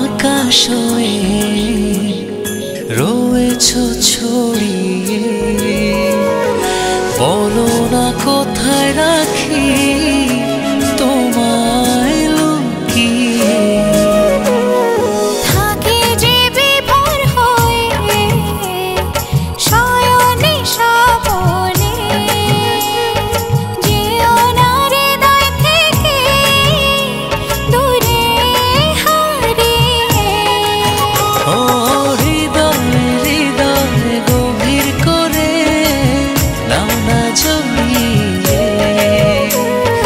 আকাশ হয়ে রয়েছ ছড়িয়ে, বলো না কোথায় রাখি তোমায় লুকিয়ে। থাকে যে বিভোর হয়ে শয়নে স্বপনে, যেও না হৃদয় থেকে দূরে হারিয়ে। ও হৃদয়ে হৃদয়ে গভীর করে নাও না জড়িয়ে।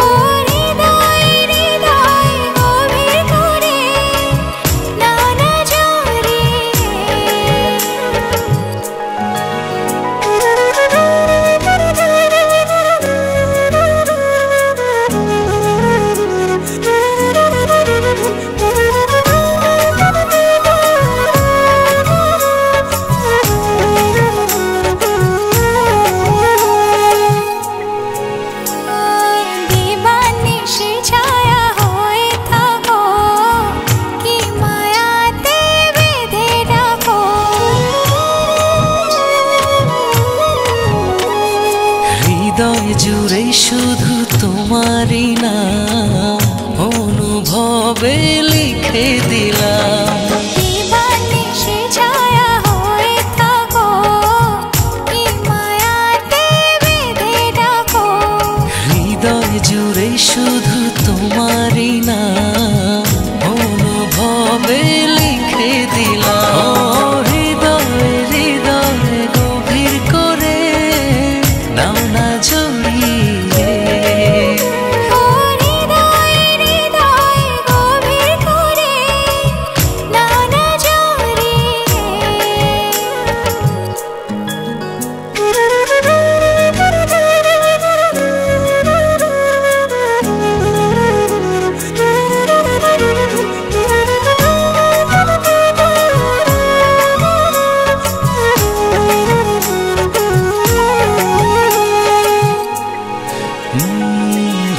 ও হৃদয় হৃদয় গভীর করে নাও না জড়িয়ে। দিবানিশি ছায়া হয়ে থাকো, কি মায়াতে বেঁধে রাখো। হৃদয় জুড়ে শুধু তোমারই নাম অনুভবে লিখে দিলাম। দিবানিশি ছায়া হয়ে থাকো, কি মায়াতে বেঁধে রাখো। হৃদয় জুড়ে শুধু তোমারই নাম অনুভবে লিখে দিলাম। ও হৃদয়ে হৃদয়ে গভীর করে নাও না জড়িয়ে। ও হৃদয় হৃদয় গভীর করে নাও না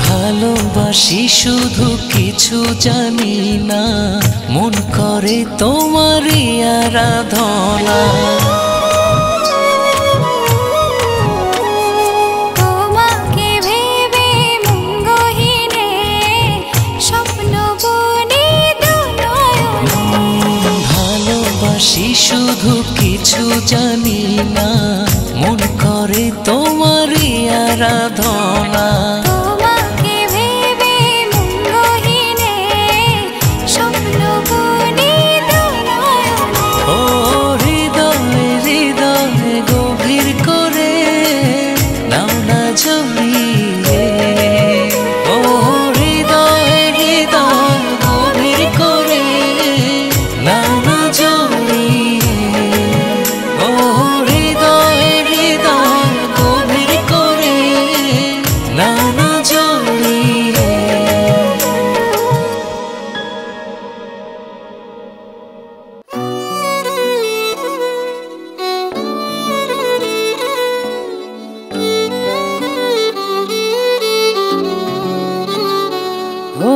ভালোবাসি শুধু কিছু জানি না, মন করে তোমারই আরাধনা। তোমাকে ভেবে মঙ্গহীনে স্বপ্ন বুনি দুনয়নে। ভালোবাসি শুধু কিছু জানি না, মন করে তোমারই আরাধনা। তোমাকে ভেবে মঙ্গহীনে স্বপ্ন বুনি দুনয়নে। ও হৃদয়ে হৃদয়ে গভীর করে নাও না জড়িয়ে। ও হৃদয়ে হৃদয়ে গভীর করে নাও না জড়িয়ে। ও হৃদয়ে হৃদয়ে গভীর করে নাও না জড়িয়ে। ও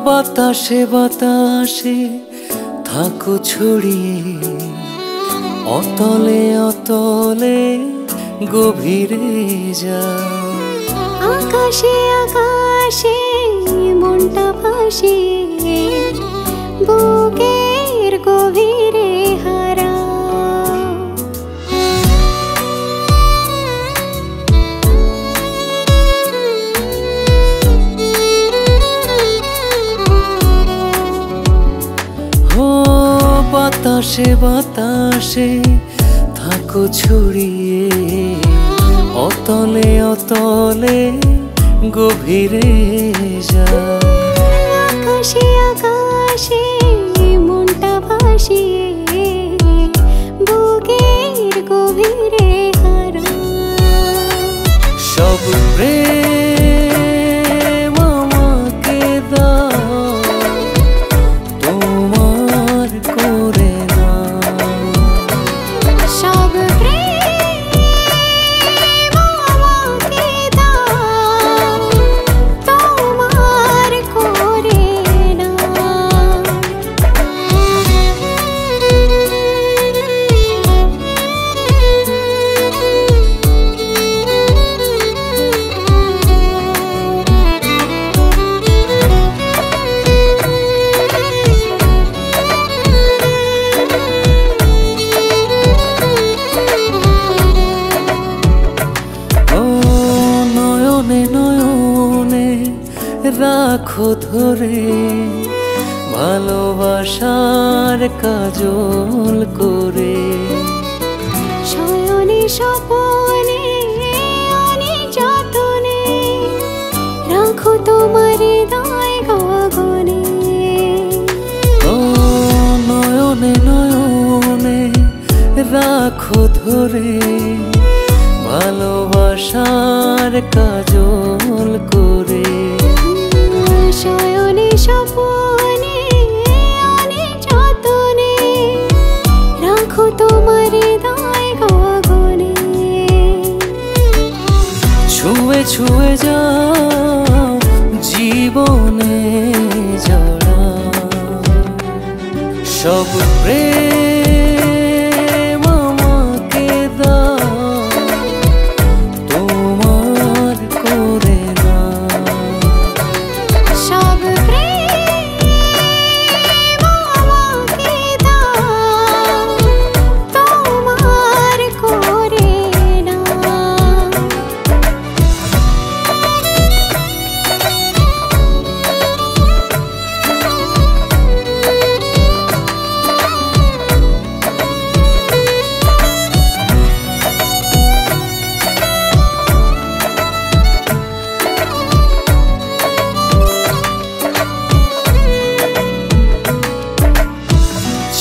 বাতাসে বাতাসে থাকো ছড়িয়ে, অতলে অতলে গভীরে যাও। আকাশে আকাশে মনটা ভাসিয়ে বুকের গভীরে হারাও। ও বাতাসে বাতাসে থাকো ছড়িয়ে, অতলে অতলে গভীরে যাও। আকাশে আকাশে মনটা ভাসিয়ে বুকের গভীরে হারাও। সব প্রেম আমাকে দাও, তোমার করে নাও। সব প্রেম আমাকে দাও, তোমার করে নাও। ধরে ভালোবাসার কাজল করে। শয়নে স্বপনে অনেক যতনে রাখো তোমার হৃদয় গগনে। ও নয়নে নয়নে রাখো ধরে ভালোবাসার কাজল করে। শয়নে স্বপনে অনেক যতনে রাখো তোমার হৃদয় গগনে। ছুঁয়ে ছুঁয়ে যাও জীবনে জড়া সব প্রেম আমাকে দাও তোমার করে না। সব প্রেম আমাকে দাও তোমার করে না।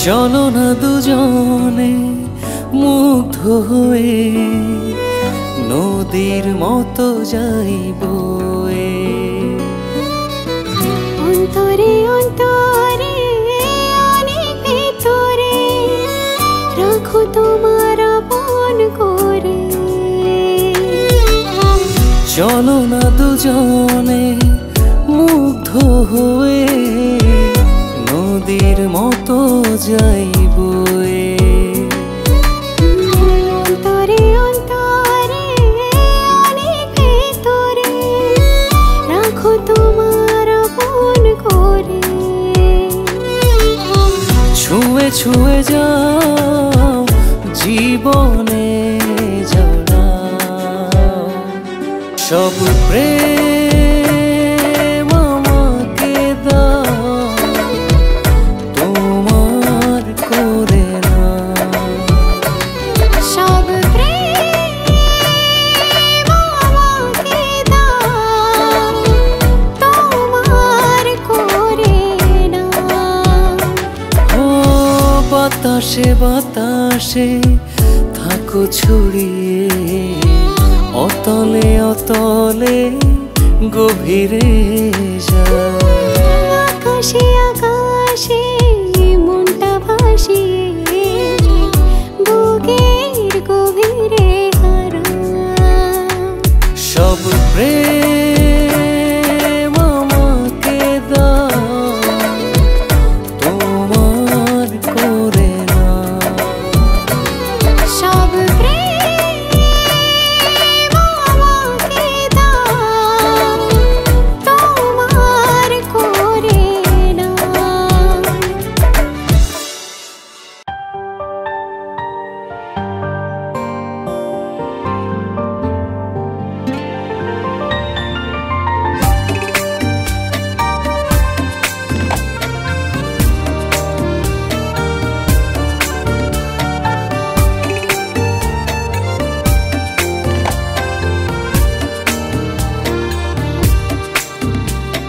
চলো না দুজনে মুগ্ধ হয়ে নদীর মতো যাইব। অন্তরে অন্তরে অনেক ভিতরে রাখো তোমার আপন করে। চলো না দুজনে মুগ্ধ হয়ে নদীর মতো যাইব। অন্তরে অন্তরে অনেক ভিতরে রাখো তোমার আপন করে। ছুঁয়ে ছুঁয়ে যাও জীবনে জড়াও সব প্রেম আমাকে দাও তোমার করে না। সব প্রেম আমাকে দাও তোমার করে না। ও বাতাসে বাতাসে থাকো ছড়িয়ে অতলে অতলে গভীরে যায়। আকাশে আকাশে মনটা ভাসিয়ে বুকের গভীরে হারায়। সব প্রেম আমাকে দাও তোমার করে না। সব প্রেম আমাকে দাও তোমার করে না।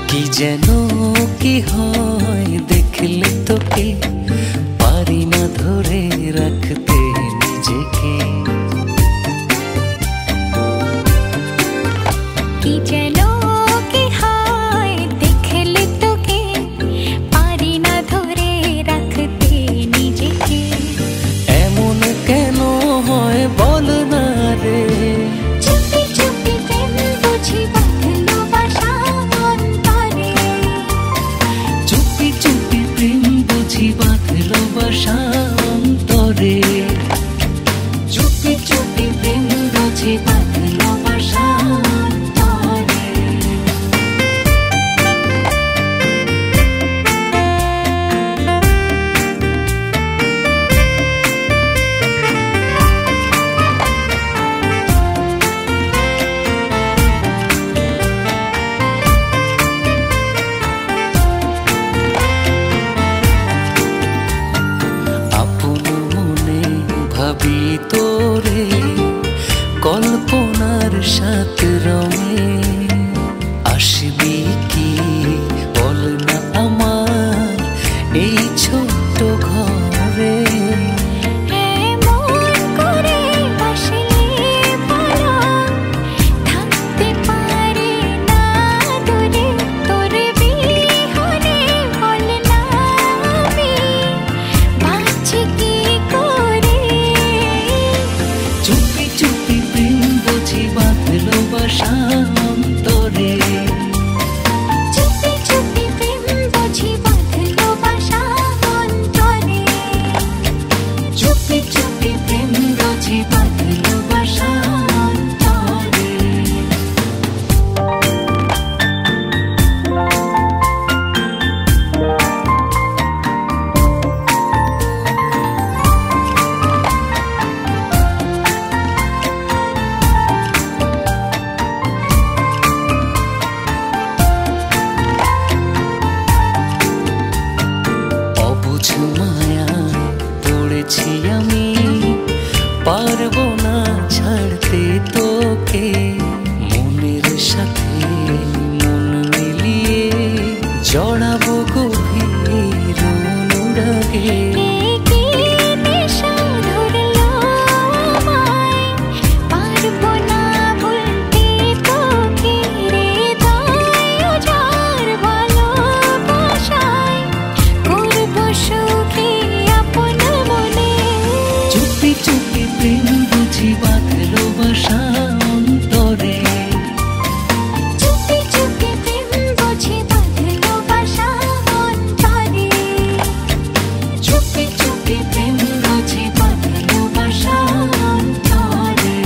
কি যেন কি হয় দেখলে তোকে পারি না ধরে রাখতে নিজেকে। কি যেন কি হয় দেখলে তোকে পারি না ধরে রাখতে নিজেকে। এমন কেন হয় বল না রে। চুপি চুপি প্রেম বুঝি বাঁধলো বাসা অন্তরে। চুপি চুপি প্রেম বুঝি তোরে কল্পনার সাত রঙে। আসবি কি বল না আমার এই ছোট্ট ঘরে। অন্তরে চুপি চুপি প্রেম বুঝি বাঁধলো বাসা অন্তরে। চুপি চুপি প্রেম বুঝি বাঁধলো বাসা অন্তরে। পড়েছি আমি, পারবো না ছাড়তে তোকে। মনের সাথে মন মিলিয়ে জড়াবো গভীর অনুরাগে। চুপি প্রেম বুঝি বাঁধলো বাসা অন্তরে। চুপি চুপি প্রেম বুঝি বাঁধলো বাসা অন্তরে। চুপি চুপি প্রেম বুঝি বাঁধলো বাসা অন্তরে।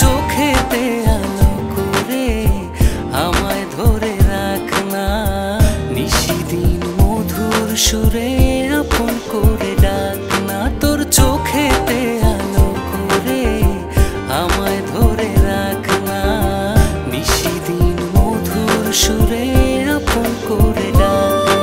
চোখেতে আলো করে আমায় ধরে রাখনা। নিশিদিন মধুর সুরে আপন করে ডাকনা। তোর চোখেতে আলো করে আমায় ধরে রাখনা। নিশিদিন মধুর সুরে আপন করে ডাকনা।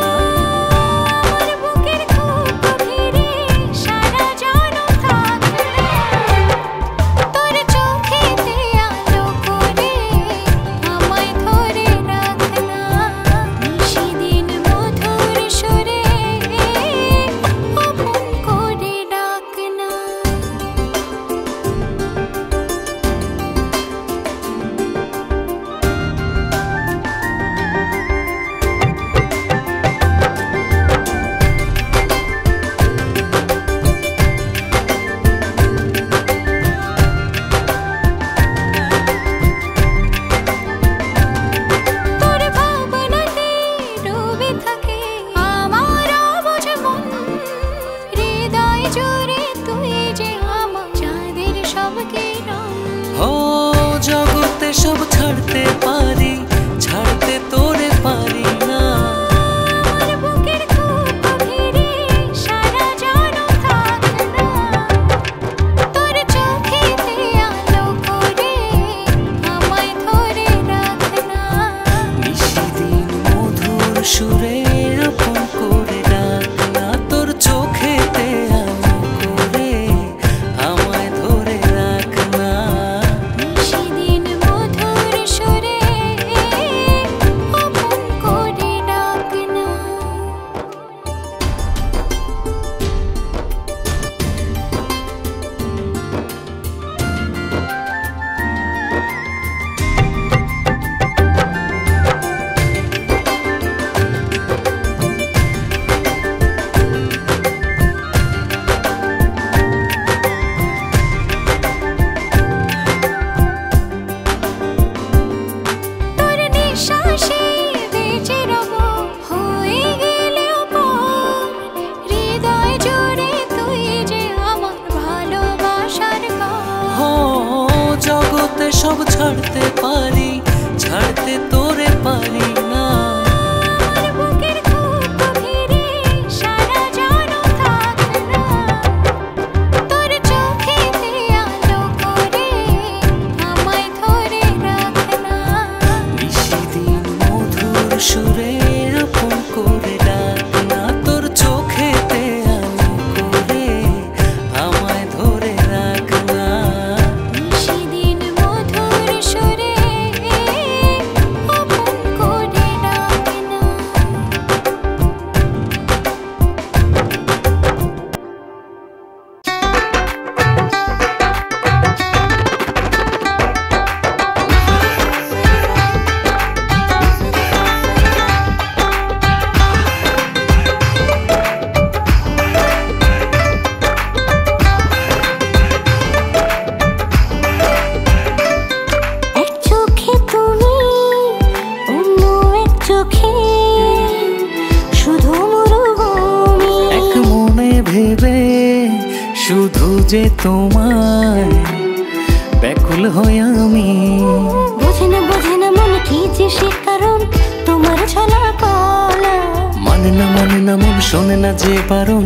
জগতে সব ছাড়তে পারি, ছাড়তে তোরে পারি না। নিশিদিন মধুর সুরে আপন করে ডাকনা। তোর চোখেতে আলো করে আমায় ধরে রাখনা। সব ছাড়তে পারি, ছাড়তে তোরে পারি না। বুকের খুব গভীরে সারা জানো থাক না, তোর চোখেতে আলো করে আমায় ধরে রাখ না। নিশিদিন মধুর সুরে আপন করে ডাক না, তোর চোখেতে আলো করে আমায় ধরে রাখ না। নিশিদিন মধুর সুরে আপন করে ডাক না। এক চোখে তুমি, অন্য এক চোখে শুধু মরুভূমি। এক মনে ভেবে শুধু যে তোমায় ব্যাকুল হই আমি। বোঝে না মনে কি যে সে কারণ, তোমার ছলা কলা। মানে না মন শোনে না যে বারণ,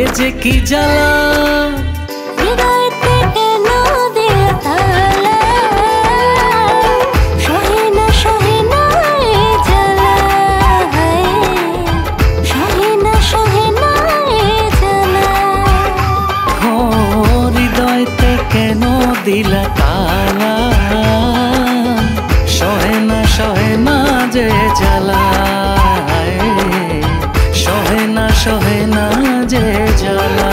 এ যে কি জ্বালা। হৃদয়তে কেন দিল তালা, সহে না এ জ্বালা। সহে না এ জ্বালা। ও হৃদয়তে কেন দিলা তালা, সহে না যে জ্বালা। সহে না যে জ্বালা।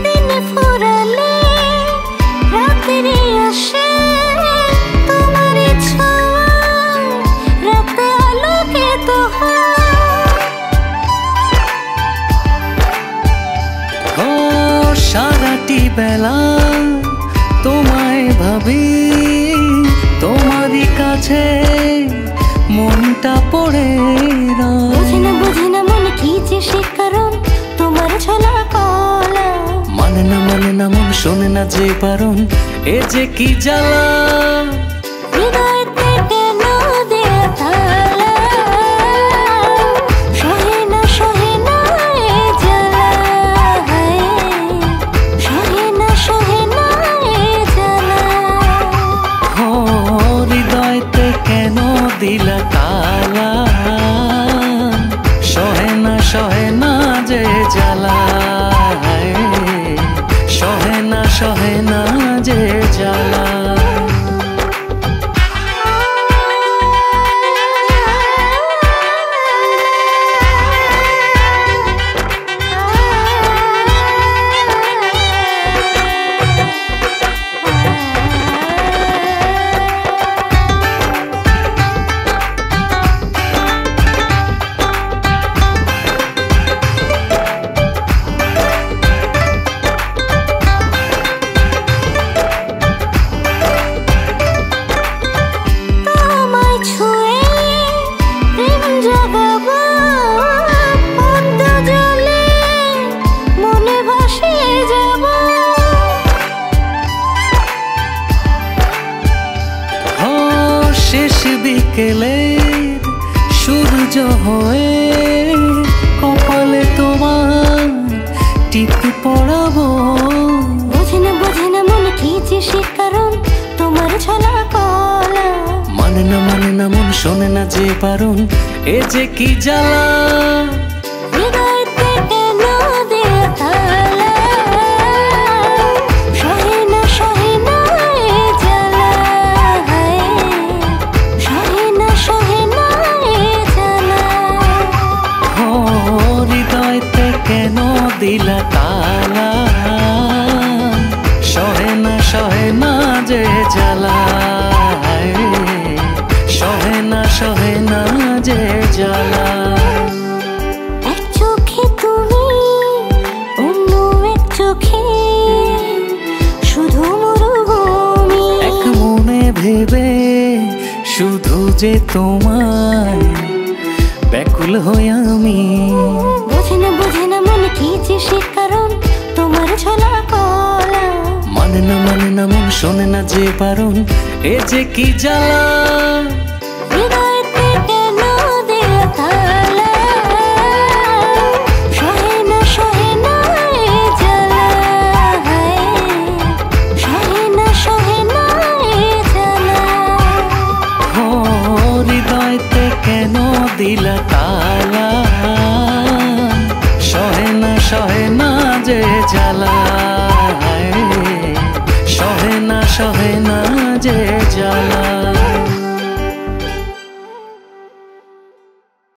দিন ফুরালে রাত্রি আসে, তোমার ছোঁয়া রাতে আলোকিত হয়। ও সারাটি বেলা তোমায় ভাবি, তোমারই কাছে মনটা পড়ে রয়। বোঝে না মনে কি যে সে কারণ, তোমার ছলা কলা। মানে না মন শোনে না যে বারণ, এ যে কি জ্বালা। হৃদয়তে কেন দিল তালা, সহে না এ জ্বালা। সহে না এ জ্বালা। ও হৃদয়তে কেন দিলা তালা, সহে না যে জ্বালা। সহে না যে জ্বালা। তোমায় ছুঁয়ে প্রেম জাগাবো, পদ্ম জলে মনে ভাসিয়ে যাব। ও শেষ বিকেলে সূর্য হয়ে কপালে তোমার টিপ পড়াবো। বোঝে না মনে কি যে সে কারণ, তোমার ছলা কলা। মানে না মন শোনে না যে বারণ, এ যে কি জ্বালা। হৃদয়তে কেন দিল তালা, সহে না এ জ্বালা। সহে না এ জ্বালা। ও হৃদয়তে কেন দিলা তালা, সহে না যে জ্বালা। খুঁজে তোমায় ব্যাকুল হই আমি। বোঝে না মন কি যে সে কারণ তোমার ঝোলা কলা। মানে না মন শোনে না যে বারণ, এ যে কি জ্বালা। হৃদয়তে কেন দিল তালা, সহে না এ জ্বালা, সহে না এ জ্বালা। ও হৃদয়তে কেন দিলা তালা, সহে না যে জ্বালা, সহে না যে জ্বালা।